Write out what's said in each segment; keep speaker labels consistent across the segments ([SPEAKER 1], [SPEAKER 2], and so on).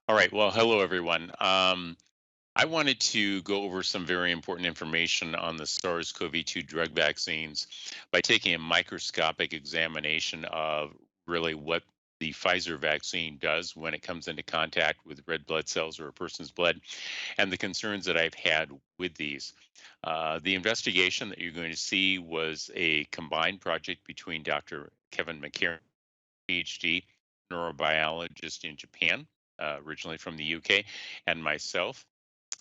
[SPEAKER 1] All right. Well, hello, everyone. I wanted to go over some very important information on the SARS-CoV-2 drug vaccines by taking a microscopic examination of really what the Pfizer vaccine does when it comes into contact with red blood cells or a person's blood, and the concerns that I've had with these. The investigation that you're going to see was a combined project between Dr. Kevin McCarran, PhD, neurobiologist in Japan, originally from the UK, and myself.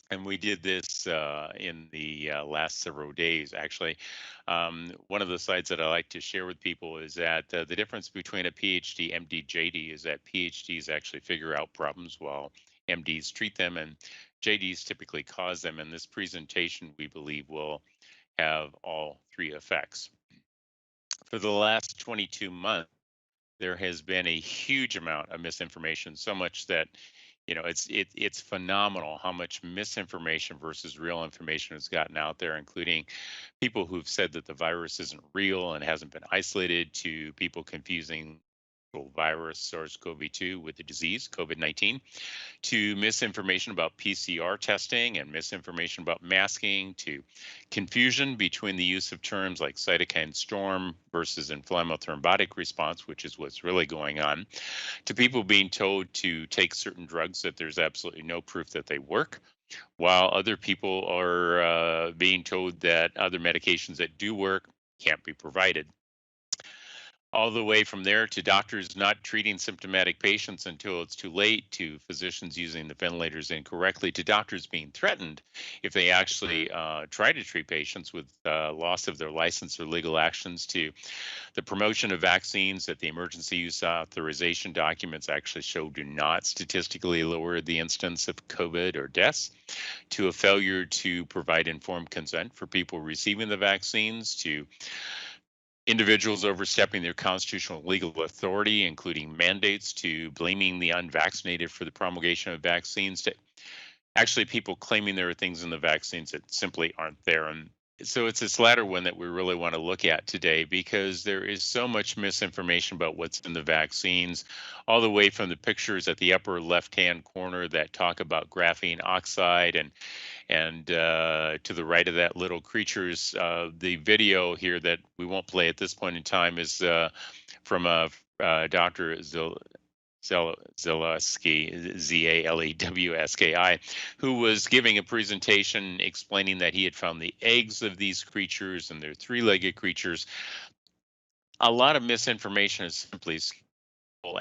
[SPEAKER 1] And we did this in the last several days, actually. One of the slides that I like to share with people is that the difference between a PhD, MD, JD is that PhDs actually figure out problems while MDs treat them, and JDs typically cause them. And this presentation, we believe, will have all three effects. For the last 22 months, there has been a huge amount of misinformation, so much that it's phenomenal how much misinformation versus real information has gotten out there, including people who've said that the virus isn't real and hasn't been isolated, to people confusing virus SARS-CoV-2 with the disease COVID-19, to misinformation about PCR testing and misinformation about masking, to confusion between the use of terms like cytokine storm versus inflammatory thrombotic response, which is what's really going on, to people being told to take certain drugs that there's absolutely no proof that they work, while other people are being told that other medications that do work can't be provided. All the way from there to doctors not treating symptomatic patients until it's too late, to physicians using the ventilators incorrectly, to doctors being threatened if they actually try to treat patients with loss of their license or legal actions, to the promotion of vaccines that the emergency use authorization documents actually show do not statistically lower the incidence of COVID or deaths, to a failure to provide informed consent for people receiving the vaccines, to individuals overstepping their constitutional legal authority, including mandates, to blaming the unvaccinated for the promulgation of vaccines, to actually people claiming there are things in the vaccines that simply aren't there. And so it's this latter one that we really want to look at today, because there is so much misinformation about what's in the vaccines, all the way from the pictures at the upper left-hand corner that talk about graphene oxide, and to the right of that, little creatures. The video here that we won't play at this point in time is from Dr. Zalewski, Zalewski, who was giving a presentation explaining that he had found the eggs of these creatures, and they're three-legged creatures. A lot of misinformation is simply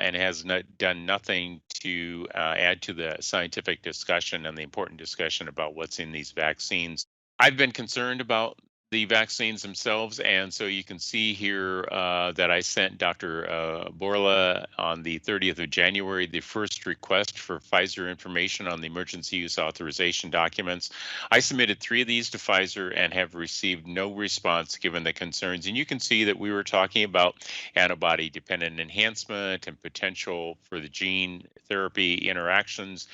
[SPEAKER 1] and has done nothing to add to the scientific discussion and the important discussion about what's in these vaccines. I've been concerned about the vaccines themselves, and so you can see here that I sent Dr. Borla on the 30th of January the first request for Pfizer information on the emergency use authorization documents. I submitted 3 of these to Pfizer and have received no response given the concerns. And you can see that we were talking about antibody-dependent enhancement and potential for the gene therapy interactions,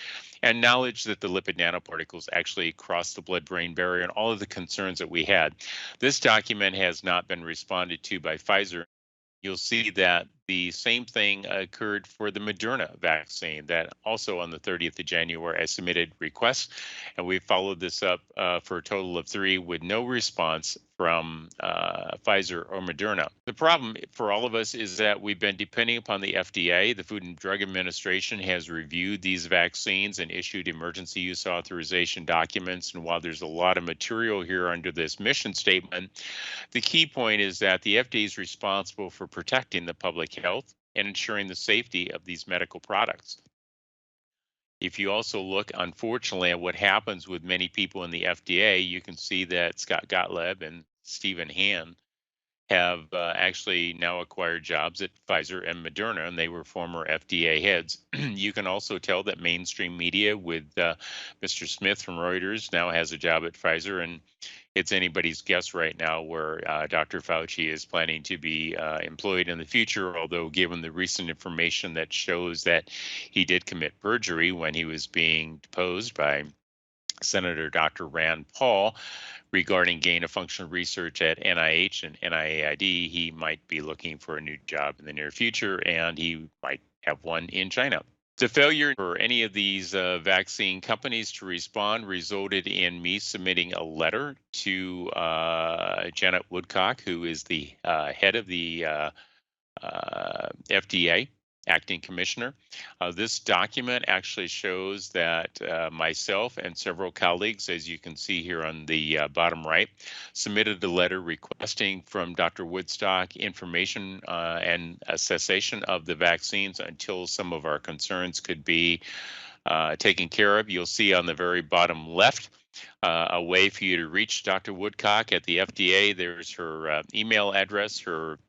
[SPEAKER 1] and knowledge that the lipid nanoparticles actually cross the blood-brain barrier, and all of the concerns that we had. This document has not been responded to by Pfizer. You'll see that the same thing occurred for the Moderna vaccine, that also on the 30th of January, I submitted requests, and we followed this up for a total of 3 with no response from Pfizer or Moderna. The problem for all of us is that we've been depending upon the FDA. The Food and Drug Administration has reviewed these vaccines and issued emergency use authorization documents. And while there's a lot of material here under this mission statement, the key point is that the FDA is responsible for protecting the public health and ensuring the safety of these medical products. If you also look, unfortunately, at what happens with many people in the FDA, you can see that Scott Gottlieb and Stephen Hahn have actually now acquired jobs at Pfizer and Moderna, and they were former FDA heads. You can also tell that mainstream media with Mr. Smith from Reuters now has a job at Pfizer, and it's anybody's guess right now where Dr. Fauci is planning to be employed in the future, although given the recent information that shows that he did commit perjury when he was being deposed by Senator Dr. Rand Paul regarding gain of function research at NIH and NIAID, he might be looking for a new job in the near future, and he might have one in China. The failure for any of these vaccine companies to respond resulted in me submitting a letter to Janet Woodcock, who is the head of the FDA, acting commissioner. This document actually shows that myself and several colleagues, as you can see here on the bottom right, submitted a letter requesting from Dr. Woodstock information and a cessation of the vaccines until some of our concerns could be taken care of. You'll see on the very bottom left a way for you to reach Dr. Woodcock at the FDA. There's her email address, her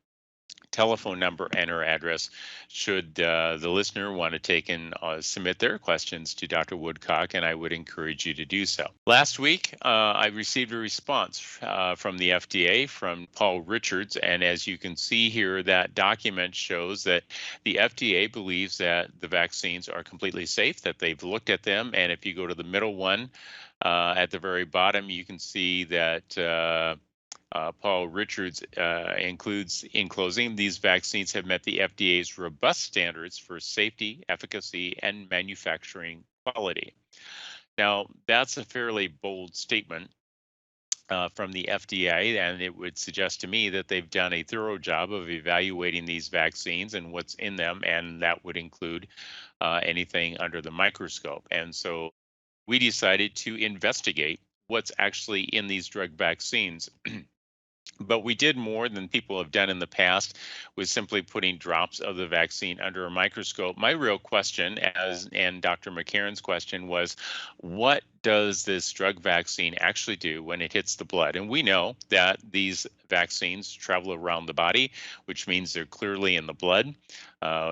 [SPEAKER 1] telephone number, and her address should the listener want to take and submit their questions to Dr. Woodcock, and I would encourage you to do so. Last week, I received a response from the FDA from Paul Richards, and as you can see here, that document shows that the FDA believes that the vaccines are completely safe, that they've looked at them, and if you go to the middle one, at the very bottom, you can see that Paul Richards includes, in closing, these vaccines have met the FDA's robust standards for safety, efficacy, and manufacturing quality. Now, that's a fairly bold statement from the FDA, and it would suggest to me that they've done a thorough job of evaluating these vaccines and what's in them, and that would include anything under the microscope. And so we decided to investigate what's actually in these drug vaccines. But we did more than people have done in the past with simply putting drops of the vaccine under a microscope. My real question, and Dr. McCarron's question, was what does this drug vaccine actually do when it hits the blood? And we know that these vaccines travel around the body, which means they're clearly in the blood.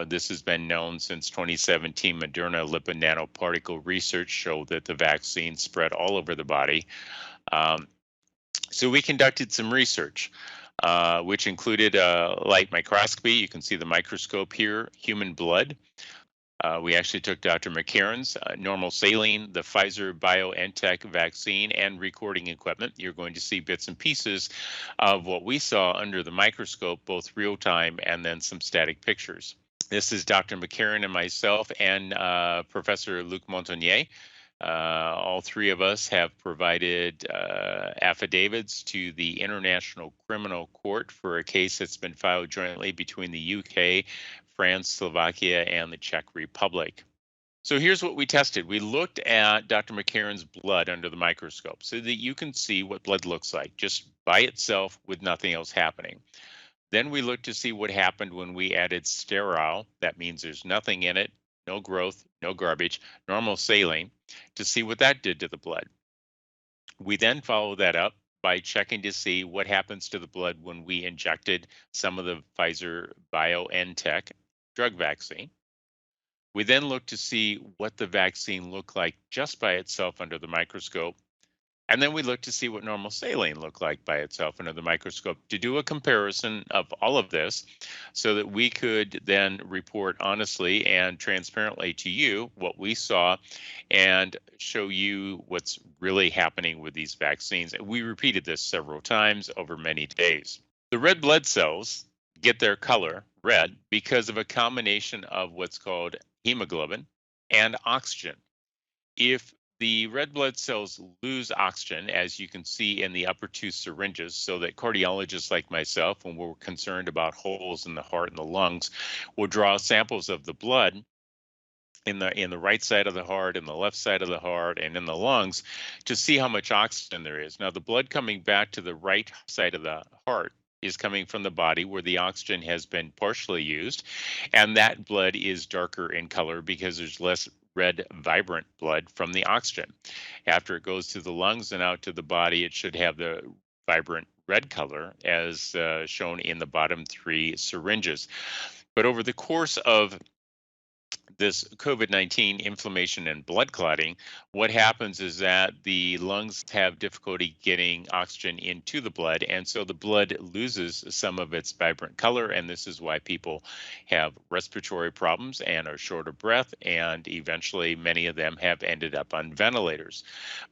[SPEAKER 1] This has been known since 2017. Moderna lipid nanoparticle research showed that the vaccine spread all over the body. So we conducted some research, which included light microscopy. You can see the microscope here, human blood. We actually took Dr. McCarron's normal saline, the Pfizer BioNTech vaccine, and recording equipment. You're going to see bits and pieces of what we saw under the microscope, both real time and then some static pictures. This is Dr. McCarron and myself and Professor Luc Montagnier. All three of us have provided affidavits to the International Criminal Court for a case that's been filed jointly between the UK, France, Slovakia, and the Czech Republic. So here's what we tested. We looked at Dr. McCarron's blood under the microscope so that you can see what blood looks like, just by itself with nothing else happening. Then we looked to see what happened when we added sterile. That means there's nothing in it, no growth, no garbage, normal saline, to see what that did to the blood. We then followed that up by checking to see what happens to the blood when we injected some of the Pfizer BioNTech drug vaccine. We then looked to see what the vaccine looked like just by itself under the microscope. And then we looked to see what normal saline looked like by itself under the microscope to do a comparison of all of this so that we could then report honestly and transparently to you what we saw and show you what's really happening with these vaccines. We repeated this several times over many days. The red blood cells get their color red because of a combination of what's called hemoglobin and oxygen. If the red blood cells lose oxygen, as you can see in the upper two syringes, so that cardiologists like myself, when we're concerned about holes in the heart and the lungs, will draw samples of the blood in the right side of the heart, in the left side of the heart, and in the lungs to see how much oxygen there is. Now, the blood coming back to the right side of the heart is coming from the body where the oxygen has been partially used, and that blood is darker in color because there's less red vibrant blood from the oxygen. After it goes to the lungs and out to the body, it should have the vibrant red color as shown in the bottom three syringes. But over the course of this COVID-19 inflammation and blood clotting, what happens is that the lungs have difficulty getting oxygen into the blood, and so the blood loses some of its vibrant color, and this is why people have respiratory problems and are short of breath, and eventually many of them have ended up on ventilators.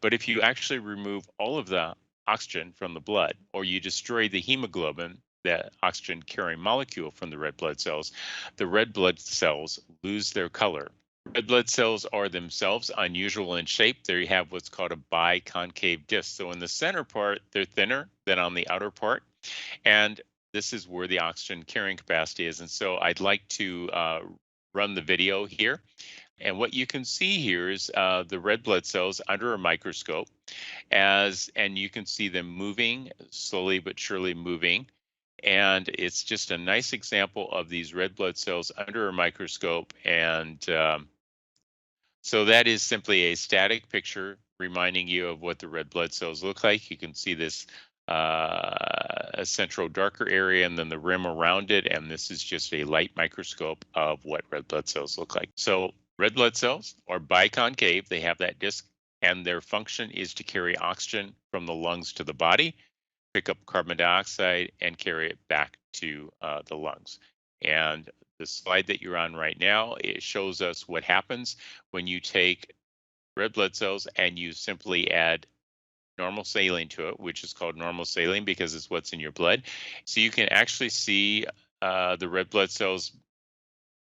[SPEAKER 1] But if you actually remove all of the oxygen from the blood, or you destroy the hemoglobin, that oxygen carrying molecule from the red blood cells lose their color. Red blood cells are themselves unusual in shape. They have what's called a biconcave disc. So in the center part, they're thinner than on the outer part. And this is where the oxygen carrying capacity is. And so I'd like to run the video here. And what you can see here is the red blood cells under a microscope, and you can see them moving slowly but surely moving. And it's just a nice example of these red blood cells under a microscope. And so that is simply a static picture reminding you of what the red blood cells look like. You can see this a central darker area and then the rim around it. And this is just a light microscope of what red blood cells look like. So red blood cells are biconcave. They have that disc, and their function is to carry oxygen from the lungs to the body, pick up carbon dioxide, and carry it back to the lungs. And the slide that you're on right now, it shows us what happens when you take red blood cells and you simply add normal saline to it, which is called normal saline because it's what's in your blood. So you can actually see the red blood cells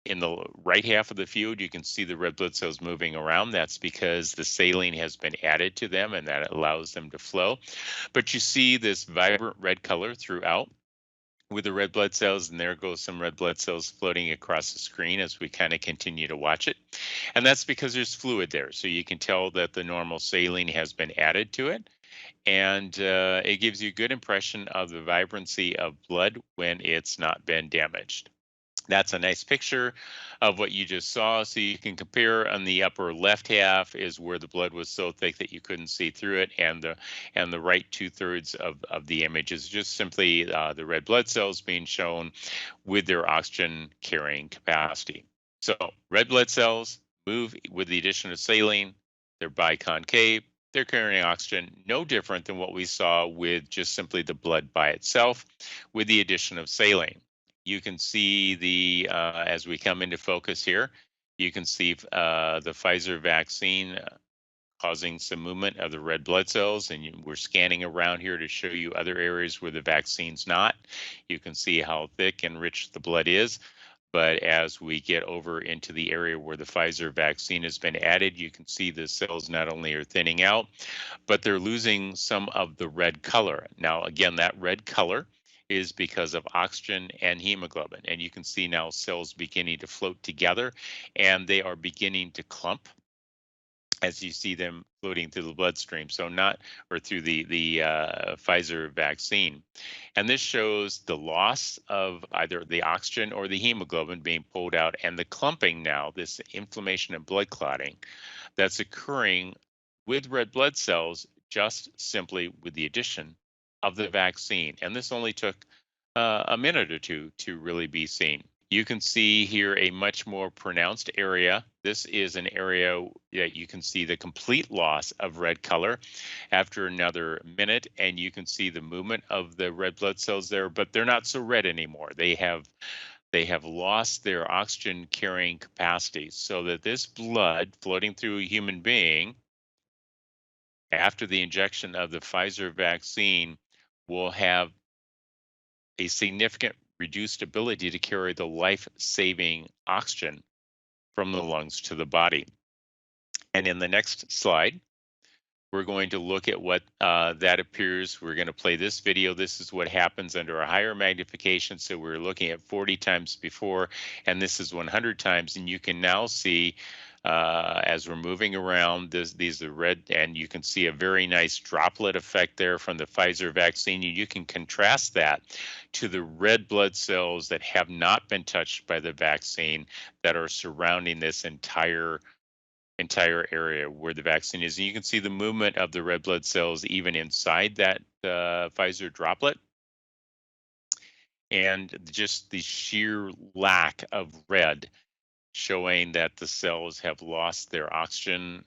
[SPEAKER 1] in the right half of the field. You can see the red blood cells moving around. That's because the saline has been added to them and that allows them to flow. But you see this vibrant red color throughout with the red blood cells, and there goes some red blood cells floating across the screen as we kind of continue to watch it. And that's because there's fluid there. So you can tell that the normal saline has been added to it. And it gives you a good impression of the vibrancy of blood when it's not been damaged. That's a nice picture of what you just saw. So you can compare. On the upper left half is where the blood was so thick that you couldn't see through it, and the right 2/3 of the image is just simply the red blood cells being shown with their oxygen carrying capacity. So red blood cells move with the addition of saline. They're biconcave. They're carrying oxygen, no different than what we saw with just simply the blood by itself with the addition of saline. You can see as we come into focus here, you can see the Pfizer vaccine causing some movement of the red blood cells, and we're scanning around here to show you other areas where the vaccine's not. You can see how thick and rich the blood is. But as we get over into the area where the Pfizer vaccine has been added, you can see the cells not only are thinning out, but they're losing some of the red color. Now, again, that red color is because of oxygen and hemoglobin. And you can see now cells beginning to float together, and they are beginning to clump as you see them floating through the bloodstream, so not or through the Pfizer vaccine. And this shows the loss of either the oxygen or the hemoglobin being pulled out, and the clumping now, this inflammation and blood clotting that's occurring with red blood cells just simply with the addition of the vaccine. And this only took a minute or two to really be seen. You can see here a much more pronounced area. This is an area that you can see the complete loss of red color after another minute, and you can see the movement of the red blood cells there, but they're not so red anymore. They have lost their oxygen carrying capacity, so that this blood floating through a human being after the injection of the Pfizer vaccine will have a significant reduced ability to carry the life-saving oxygen from the lungs to the body. And in the next slide, we're going to look at what that appears. We're going to play this video. This is what happens under a higher magnification. So we're looking at 40 times before, and this is 100 times. And you can now see as we're moving around, these are red, and you can see a very nice droplet effect there from the Pfizer vaccine. You can contrast that to the red blood cells that have not been touched by the vaccine that are surrounding this entire area where the vaccine is. And you can see the movement of the red blood cells even inside that Pfizer droplet. And just the sheer lack of red showing that the cells have lost their oxygen,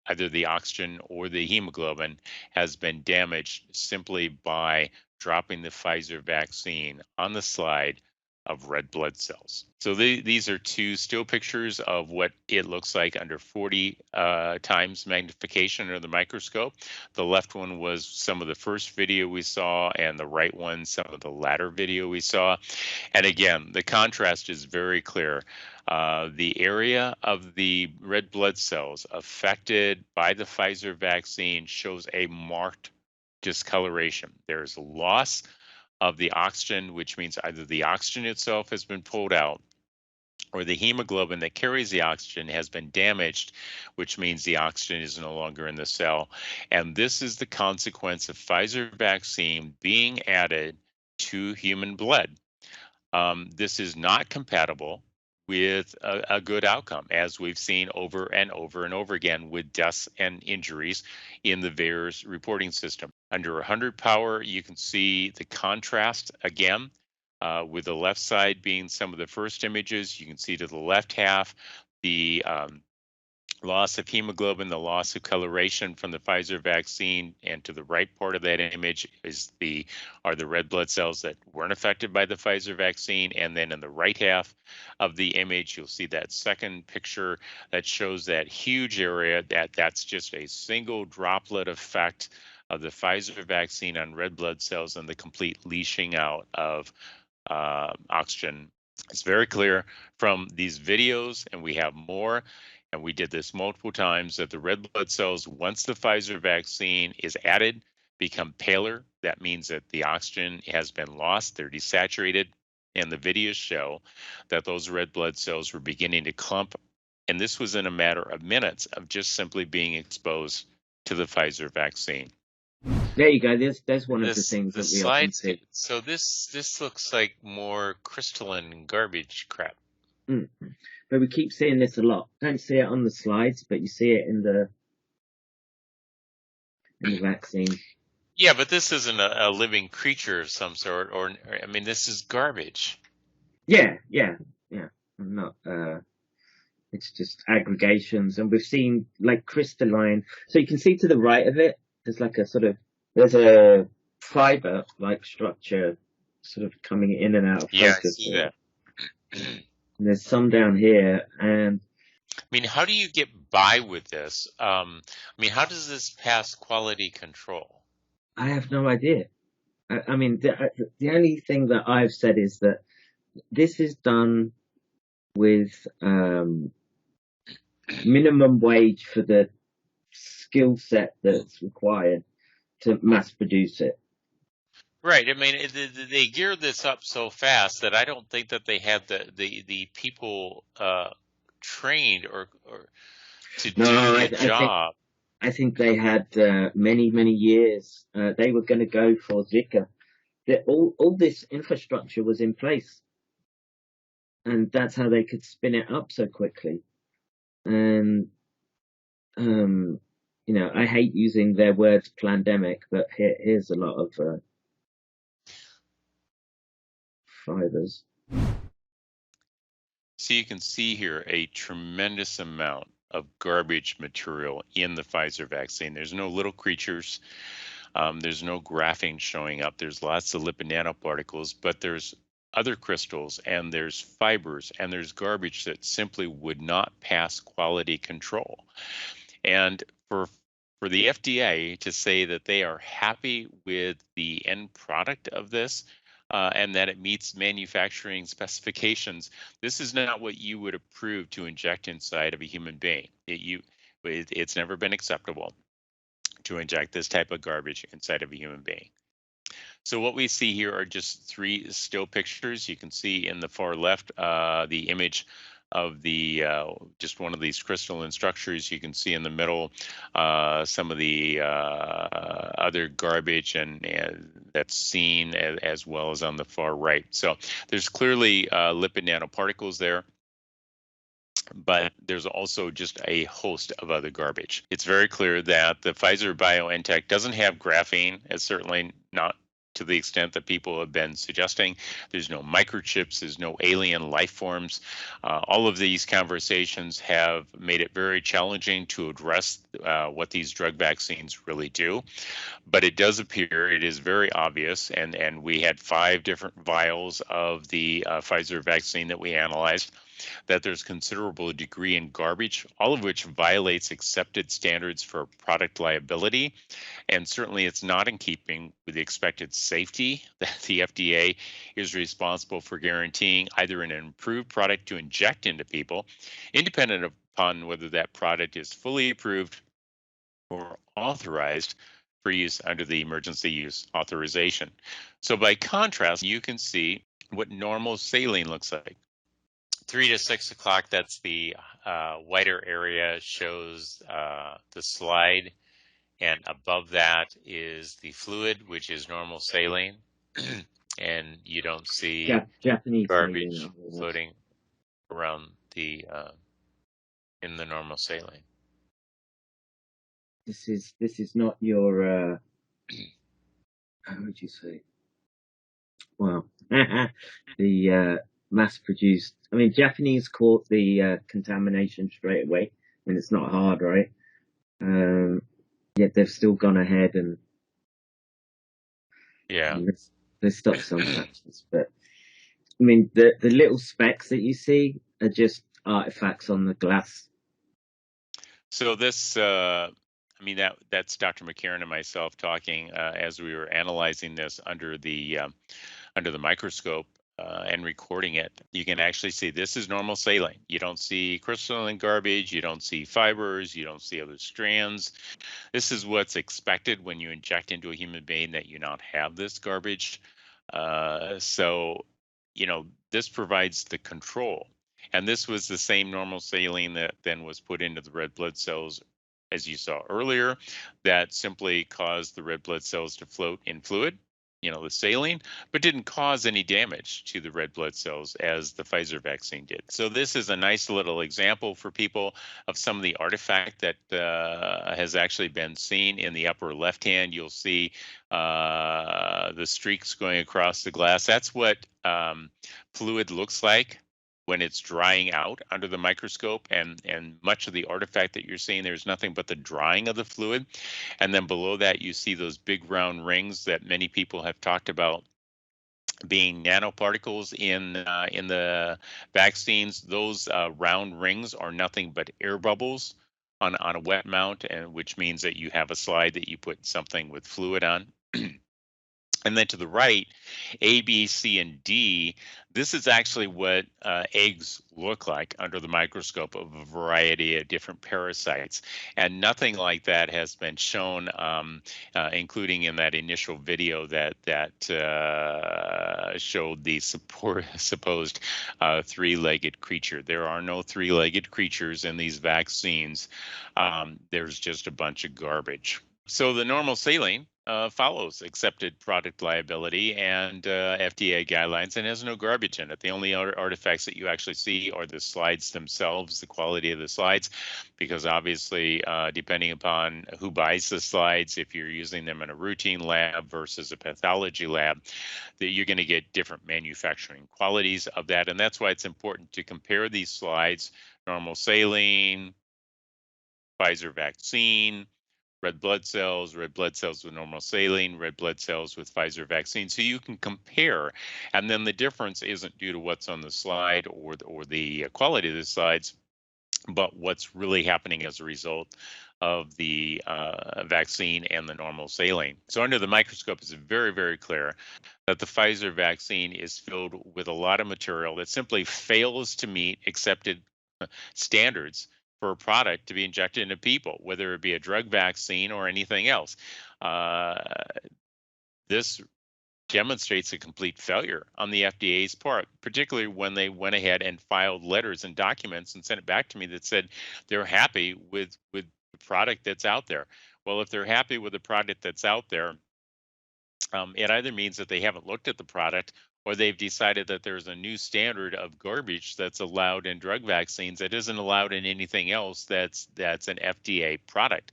[SPEAKER 1] either the oxygen or the hemoglobin has been damaged simply by dropping the Pfizer vaccine on the slide of red blood cells. So these are two still pictures of what it looks like under 40 times magnification under the microscope. The left one was some of the first video we saw, and the right one, some of the latter video we saw. And again, the contrast is very clear. The area of the red blood cells affected by the Pfizer vaccine shows a marked discoloration. There's loss of the oxygen, which means either the oxygen itself has been pulled out or the hemoglobin that carries the oxygen has been damaged, which means the oxygen is no longer in the cell. And this is the consequence of Pfizer vaccine being added to human blood. This is not compatible with a good outcome, as we've seen over and over and over again with deaths and injuries in the VAERS reporting system. Under 100 power, you can see the contrast again, with the left side being some of the first images. You can see to the left half the loss of hemoglobin, the loss of coloration from the Pfizer vaccine, and to the right part of that image are the red blood cells that weren't affected by the Pfizer vaccine. And then in the right half of the image, you'll see that second picture that shows that huge area that's just a single droplet effect of the Pfizer vaccine on red blood cells and the complete leaching out of oxygen. It's very clear from these videos, and we have more, and we did this multiple times, that the red blood cells, once the Pfizer vaccine is added, become paler. That means that the oxygen has been lost, they're desaturated, and the videos show that those red blood cells were beginning to clump, and this was in a matter of minutes of just simply being exposed to the Pfizer vaccine.
[SPEAKER 2] There you go. There's one of the things that we often see.
[SPEAKER 1] So this looks like more crystalline garbage crap.
[SPEAKER 2] Mm-hmm. But we keep seeing this a lot. Don't see it on the slides, but you see it in the vaccine.
[SPEAKER 1] Yeah, but this isn't a living creature of some sort, or I mean, this is garbage.
[SPEAKER 2] Yeah. I'm not. It's just aggregations, and we've seen like crystalline. So you can see to the right of it, there's like there's a fiber-like structure sort of coming in and out of focus.
[SPEAKER 1] Yeah, I see that.
[SPEAKER 2] And there's some down here, and
[SPEAKER 1] I mean, how do you get by with this? I mean, how does this pass quality control?
[SPEAKER 2] I have no idea. I mean, the only thing that I've said is that this is done with minimum wage for the skill set that's required to mass produce it.
[SPEAKER 1] Right. I mean, they geared this up so fast that I don't think that they had the people trained or to do the job.
[SPEAKER 2] I think they had many years. They were going to go for Zika. All this infrastructure was in place, and that's how they could spin it up so quickly. And you know, I hate using their words "plandemic," but here's a lot of fibers.
[SPEAKER 1] So you can see here a tremendous amount of garbage material in the Pfizer vaccine. There's no little creatures. There's no graphene showing up. There's lots of lipid nanoparticles, but there's other crystals, and there's fibers, and there's garbage that simply would not pass quality control. And for the FDA to say that they are happy with the end product of this, and that it meets manufacturing specifications, this is not what you would approve to inject inside of a human being. It's never been acceptable to inject this type of garbage inside of a human being. So what we see here are just 3 still pictures. You can see in the far left the image of the just one of these crystalline structures. You can see in the middle some of the other garbage and that's seen, as well as on the far right. So there's clearly lipid nanoparticles there, but there's also just a host of other garbage. It's very clear that the Pfizer-BioNTech doesn't have graphene. It's certainly not to the extent that people have been suggesting. There's no microchips, there's no alien life forms. All of these conversations have made it very challenging to address what these drug vaccines really do. But it does appear, it is very obvious, and we had 5 different vials of the Pfizer vaccine that we analyzed. that there's considerable degree in garbage, all of which violates accepted standards for product liability. And certainly it's not in keeping with the expected safety that the FDA is responsible for guaranteeing either an improved product to inject into people, independent upon whether that product is fully approved or authorized for use under the emergency use authorization. So by contrast, you can see what normal saline looks like. 3 to 6 o'clock, that's the whiter area, shows the slide, and above that is the fluid, which is normal saline. And you don't see
[SPEAKER 2] Japanese
[SPEAKER 1] garbage
[SPEAKER 2] saline.
[SPEAKER 1] floating around the in the normal saline.
[SPEAKER 2] This is not your how would you say? Well, the mass-produced. I mean, Japanese caught the contamination straight away. I mean, it's not hard, right? Yet they've still gone ahead and
[SPEAKER 1] Yeah.
[SPEAKER 2] they stopped some batches. But I mean, the little specks that you see are just artifacts on the glass.
[SPEAKER 1] So this, I mean, that's Dr. McCarran and myself talking as we were analyzing this under the microscope and recording it. You can actually see this is normal saline. You don't see crystalline garbage. You don't see fibers. You don't see other strands. This is what's expected when you inject into a human being, that you not have this garbage. So, this provides the control. And this was the same normal saline that then was put into the red blood cells, as you saw earlier, that simply caused the red blood cells to float in fluid, the saline, but didn't cause any damage to the red blood cells as the Pfizer vaccine did. So this is a nice little example for people of some of the artifact that has actually been seen. In the upper left hand, you'll see the streaks going across the glass. That's what fluid looks like when it's drying out under the microscope, and much of the artifact that you're seeing, there's nothing but the drying of the fluid. And then below that, you see those big round rings that many people have talked about being nanoparticles in the vaccines. Those round rings are nothing but air bubbles on a wet mount, and which means that you have a slide that you put something with fluid on. And then to the right, A, B, C, and D, this is actually what eggs look like under the microscope of a variety of different parasites. And nothing like that has been shown, including in that initial video that showed the supposed three-legged creature. There are no three-legged creatures in these vaccines. There's just a bunch of garbage. So the normal saline follows accepted product liability and FDA guidelines, and has no garbage in it. The only artifacts that you actually see are the slides themselves, the quality of the slides, because obviously, depending upon who buys the slides, if you're using them in a routine lab versus a pathology lab, that you're going to get different manufacturing qualities of that. And that's why it's important to compare these slides: normal saline, Pfizer vaccine, red blood cells with normal saline, red blood cells with Pfizer vaccine. So you can compare. And then the difference isn't due to what's on the slide or the quality of the slides, but what's really happening as a result of the vaccine and the normal saline. So under the microscope, it's very, very clear that the Pfizer vaccine is filled with a lot of material that simply fails to meet accepted standards for a product to be injected into people, whether it be a drug vaccine or anything else. This demonstrates a complete failure on the FDA's part, particularly when they went ahead and filed letters and documents and sent it back to me that said they're happy with the product that's out there. Well, if they're happy with the product that's out there, it either means that they haven't looked at the product, or they've decided that there's a new standard of garbage that's allowed in drug vaccines that isn't allowed in anything else that's an FDA product.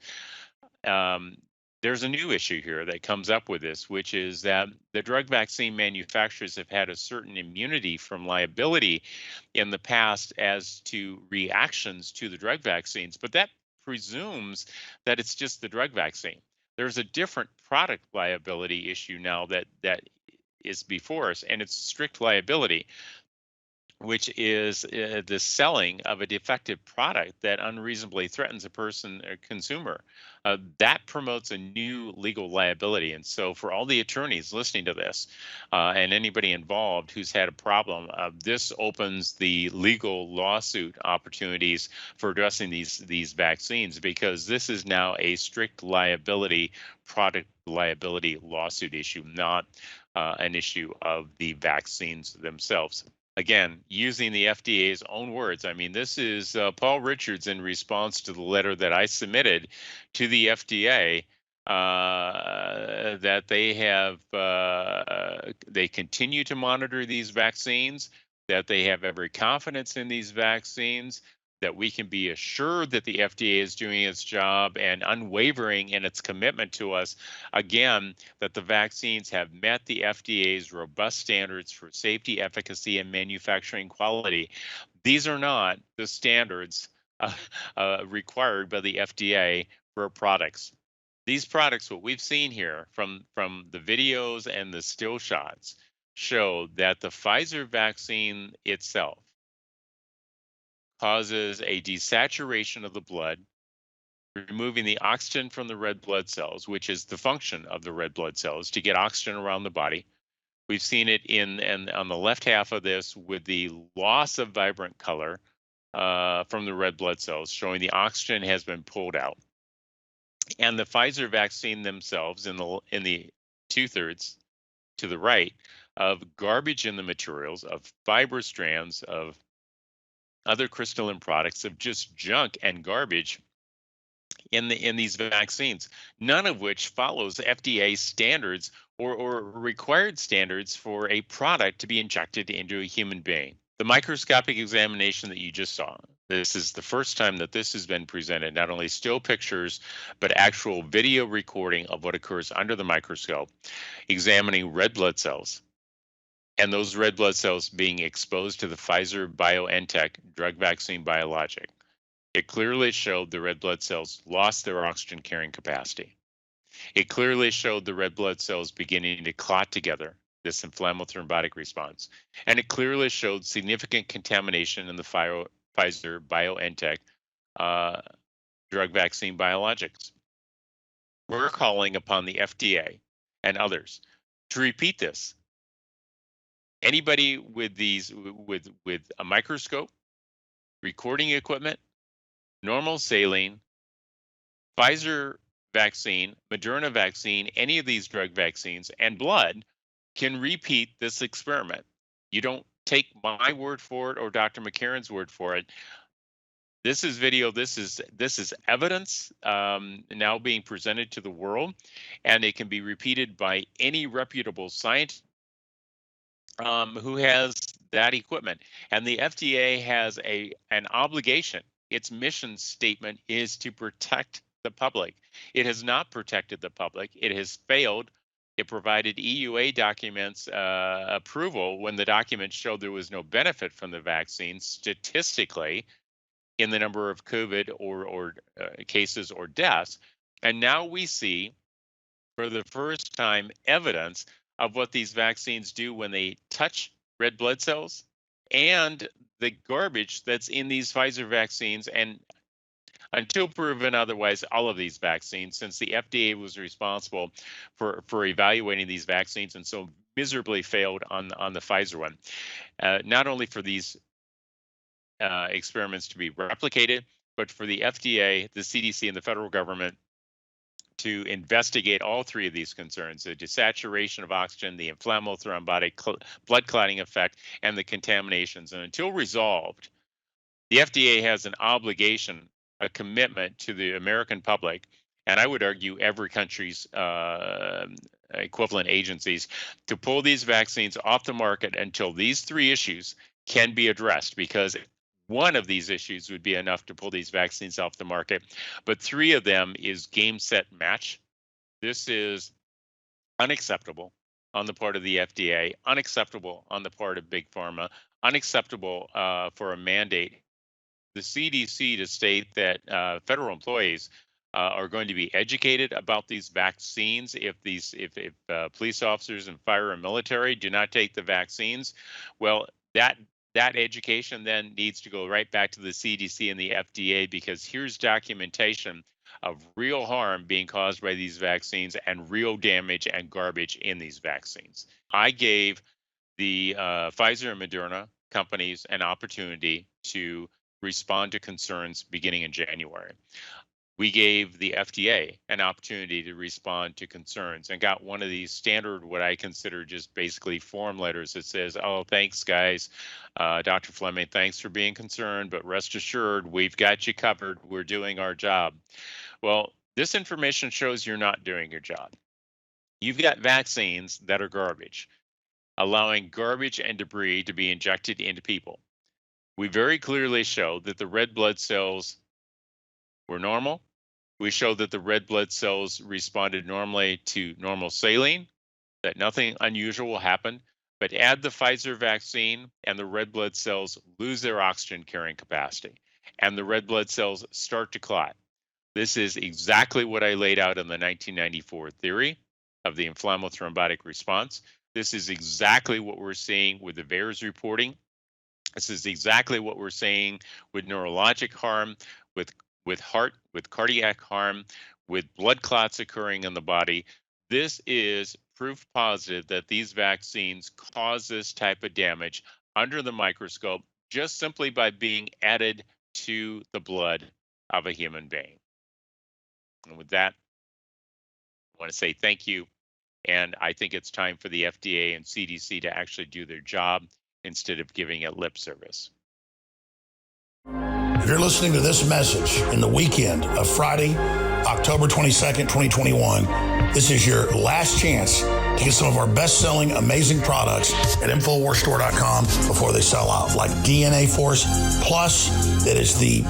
[SPEAKER 1] There's a new issue here that comes up with this, which is that the drug vaccine manufacturers have had a certain immunity from liability in the past as to reactions to the drug vaccines, but that presumes that it's just the drug vaccine. There's a different product liability issue now that is before us, and it's strict liability. which is the selling of a defective product that unreasonably threatens a person or consumer. That promotes a new legal liability. And so, for all the attorneys listening to this and anybody involved who's had a problem, this opens the legal lawsuit opportunities for addressing these vaccines, because this is now a strict liability, product liability lawsuit issue, not an issue of the vaccines themselves. Again, using the FDA's own words. I mean, this is Paul Richards in response to the letter that I submitted to the FDA, that they continue to monitor these vaccines, that they have every confidence in these vaccines, that we can be assured that the FDA is doing its job and unwavering in its commitment to us. Again, that the vaccines have met the FDA's robust standards for safety, efficacy, and manufacturing quality. These are not the standards required by the FDA for products. These products, what we've seen here from the videos and the still shots, show that the Pfizer vaccine itself causes a desaturation of the blood, removing the oxygen from the red blood cells, which is the function of the red blood cells to get oxygen around the body. We've seen it in and on the left half of this with the loss of vibrant color from the red blood cells, showing the oxygen has been pulled out. And the Pfizer vaccine themselves, in the 2/3 to the right, of garbage in the materials, of fiber strands, of other crystalline products, of just junk and garbage in these vaccines, none of which follows FDA standards or required standards for a product to be injected into a human being. The microscopic examination that you just saw, this is the first time that this has been presented, not only still pictures, but actual video recording of what occurs under the microscope, examining red blood cells, and those red blood cells being exposed to the Pfizer BioNTech drug vaccine biologic. It clearly showed the red blood cells lost their oxygen carrying capacity. It clearly showed the red blood cells beginning to clot together, this inflammatory thrombotic response. And it clearly showed significant contamination in the Pfizer BioNTech drug vaccine biologics. We're calling upon the FDA and others to repeat this. Anybody with a microscope, recording equipment, normal saline, Pfizer vaccine, Moderna vaccine, any of these drug vaccines, and blood can repeat this experiment. You don't take my word for it or Dr. McCarran's word for it. This is video. This is evidence now being presented to the world, and it can be repeated by any reputable scientist who has that equipment. And the FDA has an obligation. Its mission statement is to protect the public. It has not protected the public. It has failed. It provided EUA documents approval when the documents showed there was no benefit from the vaccine statistically in the number of COVID or cases or deaths. And now we see, for the first time, evidence of what these vaccines do when they touch red blood cells and the garbage that's in these Pfizer vaccines. And until proven otherwise, all of these vaccines, since the FDA was responsible for evaluating these vaccines and so miserably failed on the Pfizer one, not only for these experiments to be replicated, but for the FDA, the CDC, and the federal government to investigate all three of these concerns: the desaturation of oxygen, the inflammatory thrombotic blood clotting effect, and the contaminations. And until resolved, the FDA has an obligation, a commitment to the American public, and I would argue every country's equivalent agencies, to pull these vaccines off the market until these three issues can be addressed, because one of these issues would be enough to pull these vaccines off the market. But three of them is game, set, match. This is unacceptable on the part of the FDA, unacceptable on the part of Big Pharma, unacceptable for a mandate. The CDC to state that federal employees are going to be educated about these vaccines if police officers and fire and military do not take the vaccines. Well, that That education then needs to go right back to the CDC and the FDA, because here's documentation of real harm being caused by these vaccines and real damage and garbage in these vaccines. I gave the Pfizer and Moderna companies an opportunity to respond to concerns beginning in January. We gave the FDA an opportunity to respond to concerns and got one of these standard, what I consider just basically form letters that says, oh, thanks, guys. Dr. Fleming, thanks for being concerned, but rest assured, we've got you covered. We're doing our job. Well, this information shows you're not doing your job. You've got vaccines that are garbage, allowing garbage and debris to be injected into people. We very clearly show that the red blood cells were normal. We showed that the red blood cells responded normally to normal saline, that nothing unusual happened. But add the Pfizer vaccine and the red blood cells lose their oxygen carrying capacity, and the red blood cells start to clot. This is exactly what I laid out in the 1994 theory of the inflammatory thrombotic response. This is exactly what we're seeing with the VAERS reporting. This is exactly what we're seeing with neurologic harm, with heart, with cardiac harm, with blood clots occurring in the body. This is proof positive that these vaccines cause this type of damage under the microscope just simply by being added to the blood of a human being. And with that, I want to say thank you. And I think it's time for the FDA and CDC to actually do their job instead of giving it lip service.
[SPEAKER 3] If you're listening to this message in the weekend of Friday, October 22nd, 2021, this is your last chance to get some of our best-selling, amazing products at InfoWarsStore.com before they sell out, like DNA Force Plus. That is the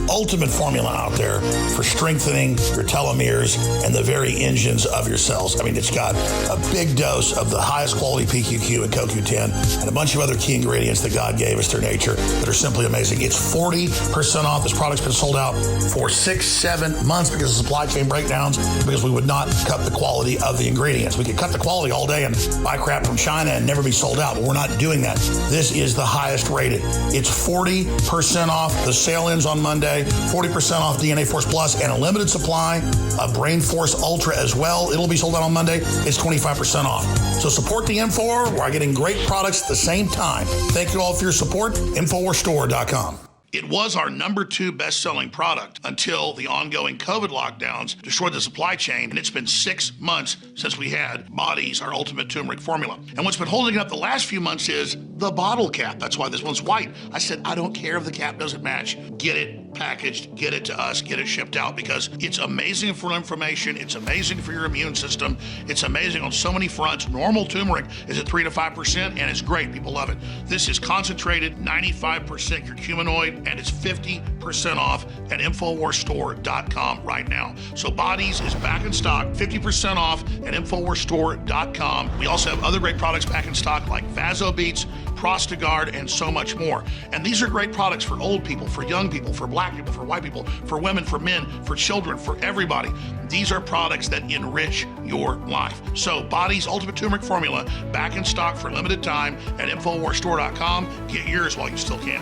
[SPEAKER 3] ultimate formula out there for strengthening your telomeres and the very engines of your cells. I mean, it's got a big dose of the highest quality PQQ and CoQ10 and a bunch of other key ingredients that God gave us through nature that are simply amazing. It's 40% off. This product's been sold out for 6-7 months because of supply chain breakdowns, because we would not cut the quality of the ingredients. We could cut the quality all day and buy crap from China and never be sold out, but we're not doing that. This is the highest rated. It's 40% off. The sale ends on Monday. 40% off DNA Force Plus and a limited supply of Brain Force Ultra as well. It'll be sold out on Monday. It's 25% off. So support the Infowar while getting great products at the same time. Thank you all for your support. InfoWarsStore.com. It was our number 2 best-selling product until the ongoing COVID lockdowns destroyed the supply chain, and it's been 6 months since we had Body's, our ultimate turmeric formula. And what's been holding it up the last few months is the bottle cap. That's why this one's white. I said, I don't care if the cap doesn't match. Get it packaged, get it to us, get it shipped out, because it's amazing for inflammation, it's amazing for your immune system, it's amazing on so many fronts. Normal turmeric is at 3 to 5%, and it's great. People love it. This is concentrated, 95% curcuminoid, and it's 50% off at InfoWarsStore.com right now. So Bodies is back in stock, 50% off at InfoWarsStore.com. We also have other great products back in stock like VasoBeats, Prostagard, and so much more. And these are great products for old people, for young people, for black people, for white people, for women, for men, for children, for everybody. These are products that enrich your life. So Body's Ultimate Turmeric Formula back in stock for a limited time at InfoWarsStore.com. Get yours while you still can.